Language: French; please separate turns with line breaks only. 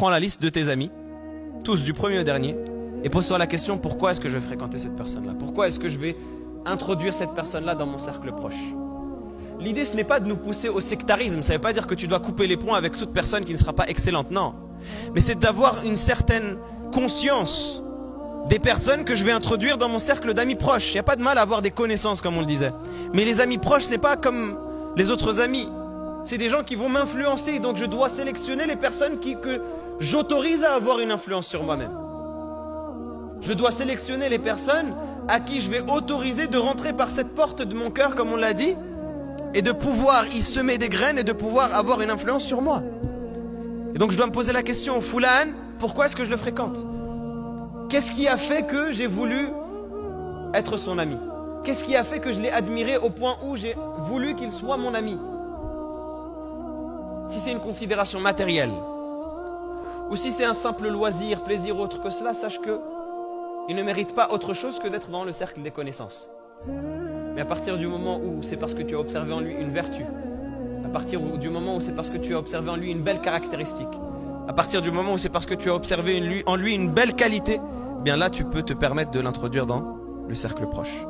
prends la liste de tes amis, tous du premier au dernier, et pose-toi la question, pourquoi est-ce que je vais fréquenter cette personne-là? Pourquoi est-ce que je vais introduire cette personne-là dans mon cercle proche? L'idée, ce n'est pas de nous pousser au sectarisme, ça ne veut pas dire que tu dois couper les ponts avec toute personne qui ne sera pas excellente, non. Mais c'est d'avoir une certaine conscience des personnes que je vais introduire dans mon cercle d'amis proches. Il n'y a pas de mal à avoir des connaissances, comme on le disait. Mais les amis proches, ce n'est pas comme les autres amis. C'est des gens qui vont m'influencer, donc je dois sélectionner les personnes que j'autorise à avoir une influence sur moi-même. Je dois sélectionner les personnes à qui je vais autoriser de rentrer par cette porte de mon cœur, comme on l'a dit, et de pouvoir y semer des graines et de pouvoir avoir une influence sur moi. Et donc je dois me poser la question, Foulan, pourquoi est-ce que je le fréquente? Qu'est-ce qui a fait que j'ai voulu être son ami? Qu'est-ce qui a fait que je l'ai admiré au point où j'ai voulu qu'il soit mon ami? Si c'est une considération matérielle, ou si c'est un simple loisir, plaisir ou autre que cela, sache que il ne mérite pas autre chose que d'être dans le cercle des connaissances. Mais à partir du moment où c'est parce que tu as observé en lui une vertu, à partir du moment où c'est parce que tu as observé en lui une belle caractéristique, à partir du moment où c'est parce que tu as observé en lui une belle qualité, bien là tu peux te permettre de l'introduire dans le cercle proche.